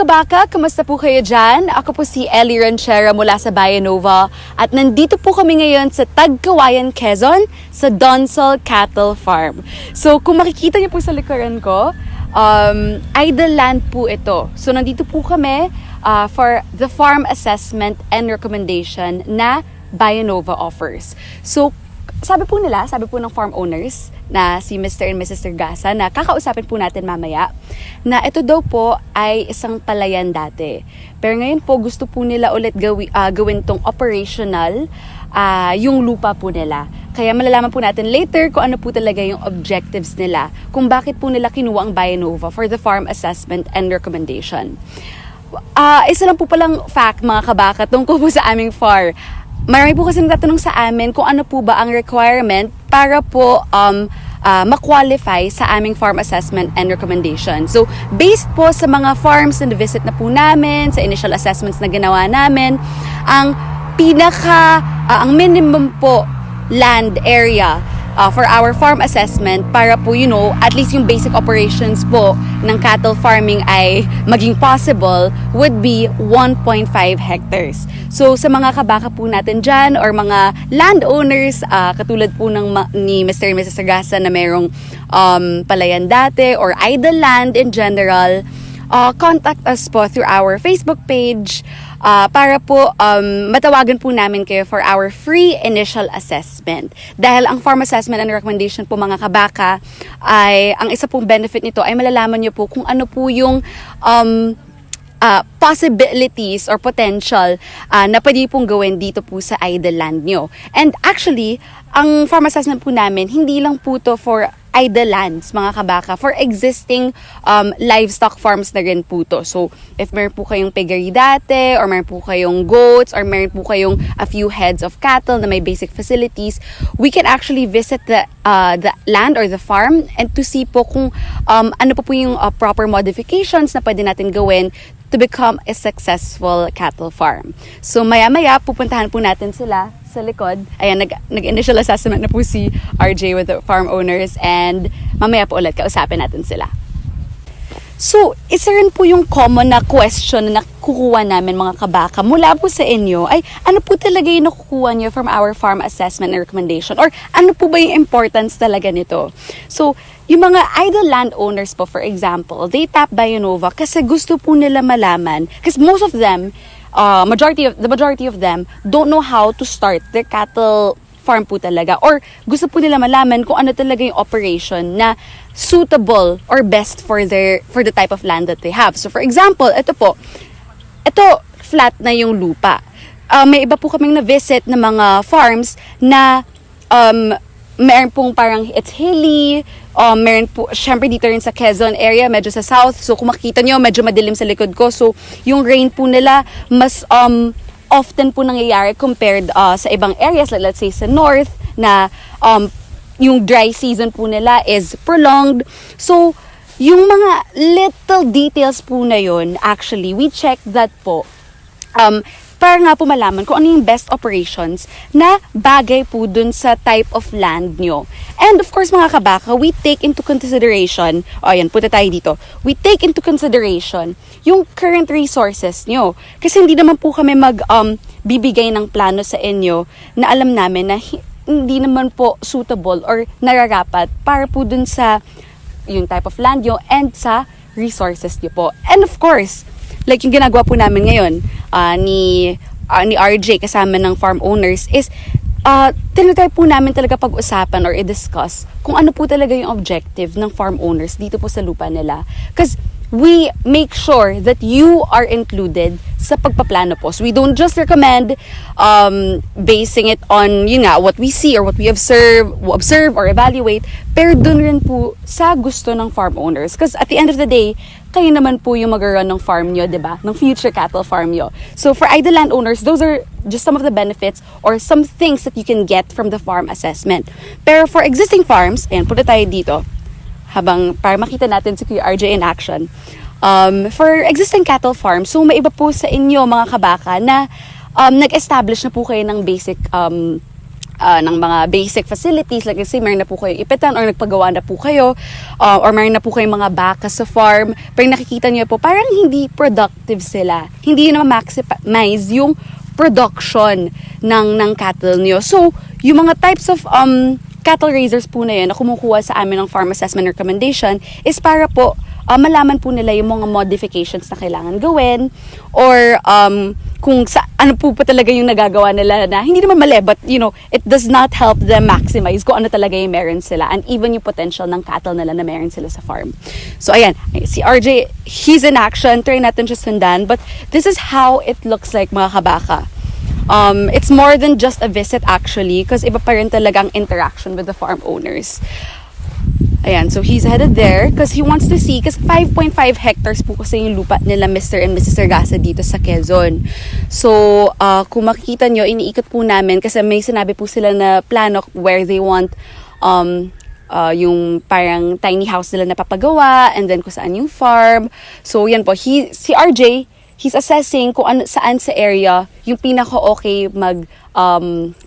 kabaka, kamusta po kayo dyan? Ako po si Ellie Ranchera mula sa Bayan Nova at nandito po kami ngayon sa Tagkawayan, Quezon sa Donsol Cattle Farm. So kung makikita niyo po sa likuran ko, idle land po ito. So nandito po kami for the farm assessment and recommendation na Bayan Nova offers. So sabi po ng farm owners na si Mr. and Mrs. Tergasa na kakausapin po natin mamaya na ito daw po ay isang palayan dati. Pero ngayon po gusto po nila ulit gawin tong operational yung lupa po nila. Kaya malalaman po natin later kung ano po talaga yung objectives nila, kung bakit po nila kinuha ang Bayan Nova for the farm assessment and recommendation. Isa lang po palang fact mga kabaka tungkol po sa aming farm. Marami po kasi nagtatanong sa amin kung ano po ba ang requirement para po ma-qualify sa aming farm assessment and recommendation. So, based po sa mga farms na visit na po namin, sa initial assessments na ginawa namin, ang minimum po land area for our farm assessment para po, at least yung basic operations po ng cattle farming ay maging possible would be 1.5 hectares. So, sa mga kabaka po natin dyan or mga landowners, katulad po ni Mr. and Mrs. Tergasa na merong palayan dati or idle land in general, contact us po through our Facebook page para po matawagan po namin kayo for our free initial assessment. Dahil ang farm assessment and recommendation po mga kabaka ay, ang isa pong benefit nito ay malalaman nyo po kung ano po yung possibilities or potential na pwede pong gawin dito po sa idle land nyo. And actually, ang farm assessment po namin, hindi lang po to for idle lands, mga kabaka, for existing livestock farms na rin po to. So, if meron po kayong piggery dati, or meron po kayong goats, or meron po kayong a few heads of cattle na may basic facilities, we can actually visit the land or the farm and to see po kung ano po yung proper modifications na pwede natin gawin to become a successful cattle farm. So, maya-maya, pupuntahan po natin sila sa likod. Ayan, nag-initial assessment na po si RJ with the farm owners and mamaya po ulit kausapin natin sila. So, isa rin po yung common na question na nakukuha namin mga kabaka mula po sa inyo ay ano po talaga yung nakukuha nyo from our farm assessment and recommendation or ano po ba yung importance talaga nito? So, yung mga idle landowners po, for example, they tap Bayan Nova kasi gusto po nila malaman because most of them, the majority of them don't know how to start their cattle farm po talaga or gusto po nila malaman kung ano talaga yung operation na suitable or best for the type of land that they have. So for example, ito flat na yung lupa. May iba po kaming na-visit na mga farms na meron pong parang it's hilly, meron po, syempre dito rin sa Quezon area, medyo sa south. So kung makikita nyo, medyo madilim sa likod ko. So yung rain po nila, mas often po nangyayari compared sa ibang areas, like let's say sa north, na yung dry season po nila is prolonged. So yung mga little details po na yun, actually, we check that po. Para nga po malaman kung ano yung best operations na bagay po dun sa type of land nyo. And of course mga kabaka, we take into consideration, punta tayo dito, we take into consideration yung current resources nyo. Kasi hindi naman po kami bibigay ng plano sa inyo na alam namin na hindi naman po suitable or nararapat para po dun sa yung type of land nyo and sa resources nyo po. And of course, like yung ginagawa po namin ngayon ni RJ kasama ng farm owners is tinatry po namin talaga pag-usapan or i-discuss kung ano po talaga yung objective ng farm owners dito po sa lupa nila. Because we make sure that you are included sa pagpaplano po. So we don't just recommend basing it on what we see or what we observe or evaluate, pero dun rin po sa gusto ng farm owners. Because at the end of the day, kayo naman po yung mag-run ng farm nyo, diba? Ng future cattle farm nyo. So for idle landowners, those are just some of the benefits or some things that you can get from the farm assessment. Pero for existing farms, ayan, punta tayo dito. Habang para makita natin si Kuya RJ in action. For existing cattle farms, so may iba po sa inyo mga kabaka na nag-establish na po kayo ng basic ng mga basic facilities, like say mayroon na po kayong ipitan or nagpagawa na po kayo, or mayroon na po kayong mga baka sa farm, pero nakikita niyo po parang hindi productive sila. Hindi na ma-maximize yung production ng cattle niyo. So, yung mga types of cattle raisers po na yun na kumukuha sa amin ng farm assessment recommendation is para po malaman po nila yung mga modifications na kailangan gawin or kung ano po pa talaga yung nagagawa nila na hindi naman mali, but it does not help them maximize kung ano talaga yung meron sila and even yung potential ng cattle nila na meron sila sa farm. So ayan, si RJ, he's in action, try natin siya sundan, but this is how it looks like mga kabaka. It's more than just a visit actually because iba pa rin talaga ang interaction with the farm owners. Ayan, so he's headed there because he wants to see, kasi 5.5 hectares po kasi yung lupa nila Mr. and Mrs. Sargasa dito sa Quezon. So, kung makikita nyo, iniikot po namin kasi may sinabi po sila na plano where they want yung parang tiny house nila na papagawa and then kung saan yung farm. So, yan po, si RJ, he's assessing kung saan sa area yung pinaka-okay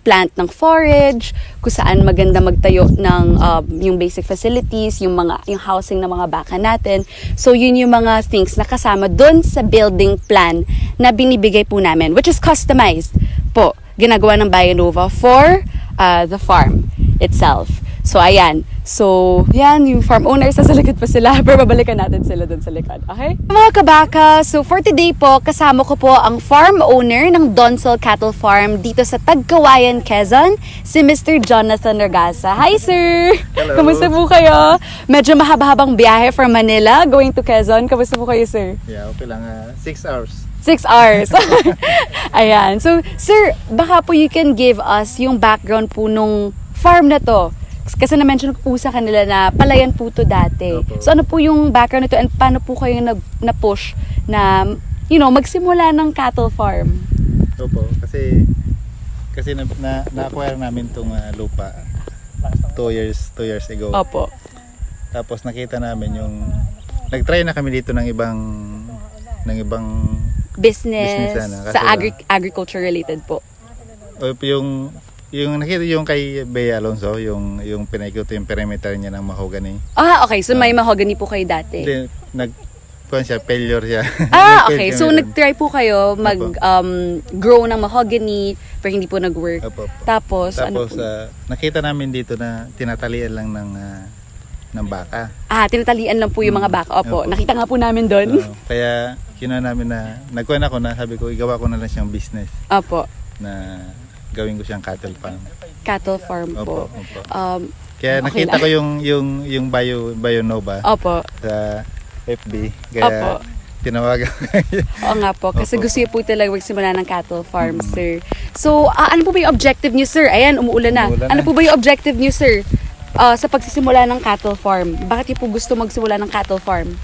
plant ng forage, kung saan maganda magtayo ng yung basic facilities, yung housing ng mga baka natin. So yun yung mga things na kasama dun sa building plan na binibigay po namin, which is customized po, ginagawa ng Bionova for the farm itself. So ayan. So, yan, yung farm owners, sa likod pa sila. Pero babalikan natin sila dun sa likod. Okay? Mga kabaka, so for today po, kasama ko po ang farm owner ng Donsol Cattle Farm dito sa Tagkawayan, Quezon, si Mr. Jonathan Sargasa. Hi, sir! Hello! Kamusta po kayo? Medyo mahaba-habang biyahe from Manila going to Quezon. Kamusta po kayo, sir? Yeah, okay lang. 6 hours. 6 hours. Ayan. So, sir, baka po you can give us yung background po nung farm na to. Kasi na-mention ko po sa kanila na palayan po to dati. Opo. So ano po yung background nito and paano po kayo na-push na, magsimula ng cattle farm? Opo, kasi na-acquire namin tong lupa 2 years ago. Opo. Tapos nakita namin nag-try na kami dito ng ibang Business Business sa kaso agriculture related po. Yung nakita yung kay Bea Alonso, yung pinaikot yung perimeter niya ng mahogany. Okay. So may mahogany po kayo dati. Then failure siya. Okay. So nag-try po kayo grow ng mahogany pero hindi po nag-work. Opo. Tapos ano po? Nakita namin dito na tinatalian lang ng baka. Tinatalian lang po yung mga baka. Opo. Opo. Nakita nga po namin doon. Kaya kinuha namin na nagkuhan ako na sabi ko igawa ko na lang siyang business Opo. na gawin ko siyang cattle farm. Cattle farm po. Opo. okay Kaya nakita lang. ko yung Bionova Opo. sa FB. Opo. Kaya tinawagan ko. Oo nga po. Kasi Opo. gusto niyo po talaga magsimula ng cattle farm, sir. So, ano po ba yung objective niyo, sir? Ayan, umuulan na. Umuulan Ano na. po ba yung objective niyo, sir? Sa pagsisimula ng cattle farm. Bakit niyo po gusto magsimula ng cattle farm?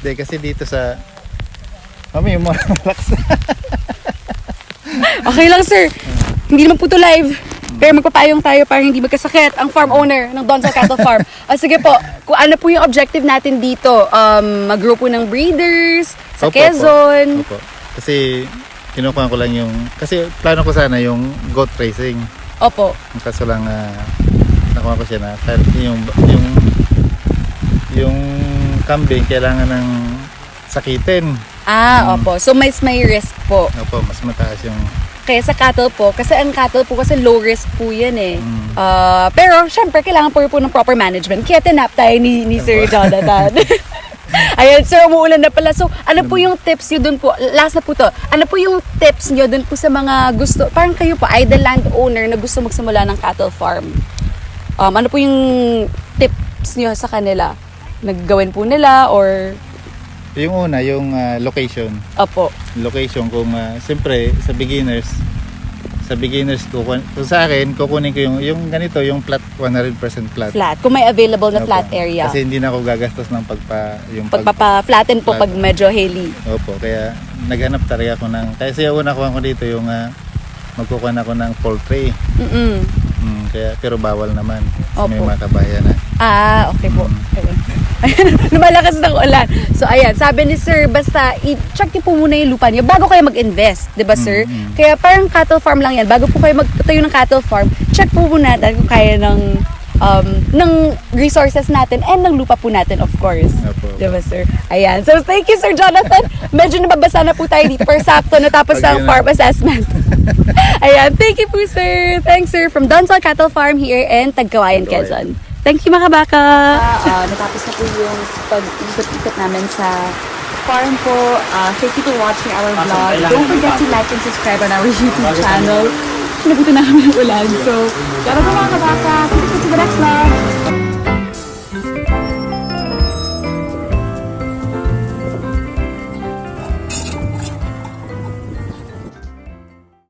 Hindi, kasi dito sa Mami, yung mga relax. Okay lang, sir. Hindi naman po to live. Pero magpapayong tayo para hindi magkasakit ang farm owner ng Donsol Cattle Farm. Sige po, kung ano po yung objective natin dito, mag-grow po ng breeders sa Opo, Quezon. Opo. Kasi kinukuha ko lang kasi plano ko sana yung goat racing. Opo. Kaso lang nakuha ko siya na yung kambing kailangan ng sakitin. Opo. So, may risk po. Opo, mas mataas yung Kaya sa cattle po, kasi ang cattle po kasi low risk po yan eh. Pero syempre kailangan po ng proper management. Kaya tinap tayo ni Sir Jonathan. Ayan, sir, umuulan na pala. So, ano po yung tips nyo dun po? Last na po to. Ano po yung tips nyo dun po sa mga gusto, parang kayo po, idle land owner na gusto magsimula ng cattle farm? Ano po yung tips nyo sa kanila? Naggawin po nila or... yung una, yung location. Opo. Location kung siyempre sa beginners kung sa akin kukunin ko yung ganito, yung flat 100% flat. Flat. Kung may available na Opo. flat area. Kasi hindi na ako gagastos ng Pagpapa-flatten po Flat. pag medyo hilly. Opo, kaya naghanap talaga ako kasi una kuha ko dito yung magkukuha ako ng poultry. Kaya, pero bawal naman. Kasi may Opo. mga kabayan na. Okay po. Ayun. Lumalakas ng ulan. So, ayan. Sabi ni Sir, basta i-check niyo po muna yung lupa niyo bago kayo mag-invest. Diba, Sir? Kaya parang cattle farm lang yan. Bago po kayo magtatayo ng cattle farm, check po muna natin kung kaya ng resources natin and ng lupa po natin, of course. Opo. Diba, Sir? Ayan. So, thank you, Sir Jonathan. Medyo nababasa na po tayo dito. Per sakto natapos Okay ang na. farm assessment. Ayan. Thank you po, Sir. Thanks, Sir. From Donsol Cattle Farm here in Tagkawayan, Tagkawayan. Quezon. Thank you, mga kabaka. Natapos na po yung pag-ikot-ikot namin sa farm po. Thank you for watching our vlog. Don't forget to like and subscribe on our YouTube channel. Nabuti na kami ng ulan. So, gano'n po mga kabaka. See you sa next vlog.